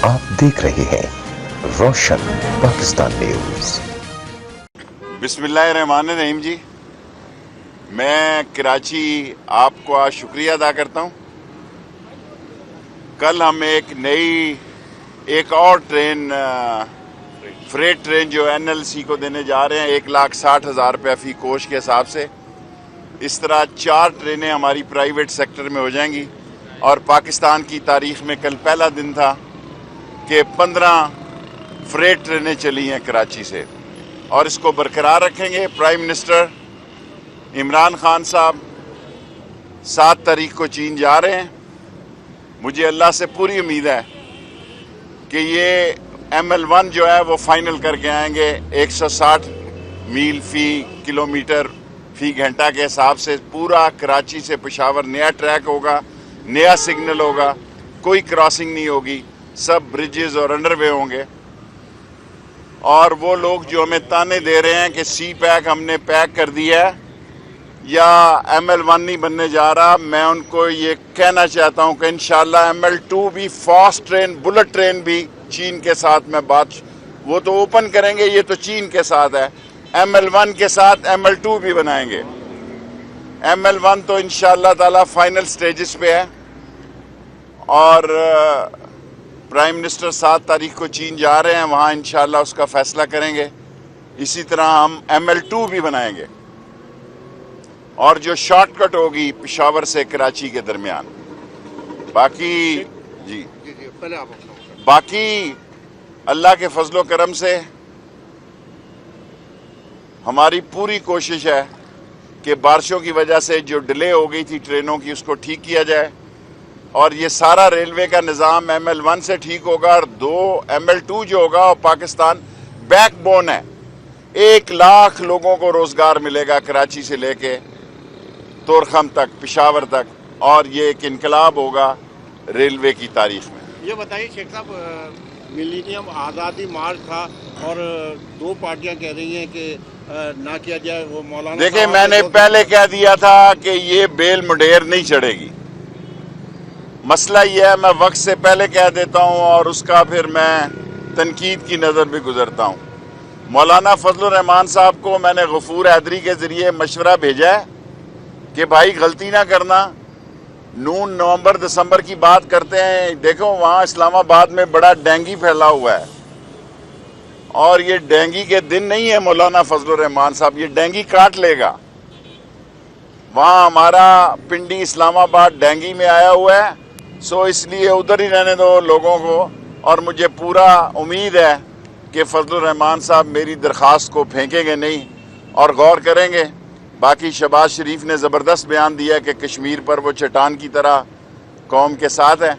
आप देख रहे हैं रोशन पाकिस्तान न्यूज। बिस्मिल्लाहिर्रहमानिर्रहीम जी, मैं कराची आपको आज शुक्रिया अदा करता हूँ। कल हम एक और ट्रेन फ्रेट ट्रेन जो NLC को देने जा रहे हैं 1,60,000 रुपये फ़ी कोश के हिसाब से। इस तरह 4 ट्रेनें हमारी प्राइवेट सेक्टर में हो जाएंगी और पाकिस्तान की तारीख़ में कल पहला दिन था कि 15 फ्रेट ट्रेनें चली हैं कराची से और इसको बरकरार रखेंगे। प्राइम मिनिस्टर इमरान खान साहब 7 तारीख को चीन जा रहे हैं। मुझे अल्लाह से पूरी उम्मीद है कि ये ML1 जो है वो फाइनल करके आएंगे 160 मील फ़ी किलोमीटर फ़ी घंटा के हिसाब से। पूरा कराची से पेशावर नया ट्रैक होगा, नया सिग्नल होगा, कोई क्रॉसिंग नहीं होगी, सब ब्रिजेस और अंडरवे होंगे। और वो लोग जो हमें ताने दे रहे हैं कि सी पैक हमने पैक कर दिया है या ML1 नहीं बनने जा रहा, मैं उनको ये कहना चाहता हूँ कि इंशाल्लाह ML2 भी फास्ट ट्रेन, बुलेट ट्रेन भी चीन के साथ में बात वो तो ओपन करेंगे, ये तो चीन के साथ है। ML1 के साथ ML2 भी बनाएंगे। ML1 तो इंशाल्लाह ताला फाइनल स्टेजेस पे है और प्राइम मिनिस्टर 7 तारीख को चीन जा रहे हैं, वहाँ इंशाल्लाह उसका फैसला करेंगे। इसी तरह हम ML2 भी बनाएंगे और जो शॉर्टकट होगी पेशावर से कराची के दरमियान। बाकी अल्लाह के फजलो करम से हमारी पूरी कोशिश है कि बारिशों की वजह से जो डिले हो गई थी ट्रेनों की उसको ठीक किया जाए और ये सारा रेलवे का निज़ाम ML1 से ठीक होगा और 2 ML2 जो होगा और पाकिस्तान बैकबोन है। 1 लाख लोगों को रोज़गार मिलेगा कराची से लेके तोरखम तक, पेशावर तक, और ये एक इनकलाब होगा रेलवे की तारीख में। ये बताइए शेख साहब, मिलीनियम आज़ादी मार्च था और 2 पार्टियां कह रही हैं कि ना किया जाए। वो मौलाना देखिए, मैंने पहले कह दिया था कि ये बेल मुडेर नहीं चढ़ेगी। मसला ये है, मैं वक्त से पहले कह देता हूँ और उसका फिर मैं तनकीद की नज़र भी गुजरता हूँ। मौलाना फजलुर रहमान साहब को मैंने गफूर हैदरी के ज़रिए मशवरा भेजा है कि भाई गलती ना करना, नून नवंबर दिसंबर की बात करते हैं। देखो वहाँ इस्लामाबाद में बड़ा डेंगू फैला हुआ है और ये डेंगू के दिन नहीं है मौलाना फजलुर रहमान साहब, ये डेंगू काट लेगा। वहाँ हमारा पिंडी इस्लामाबाद डेंगू में आया हुआ है, सो इसलिए उधर ही रहने दो लोगों को। और मुझे पूरा उम्मीद है कि फजलुर रहमान साहब मेरी दरख्वास्त को फेंकेंगे नहीं और गौर करेंगे। बाकी शहबाज शरीफ ने ज़बरदस्त बयान दिया कि कश्मीर पर वो चट्टान की तरह कौम के साथ है।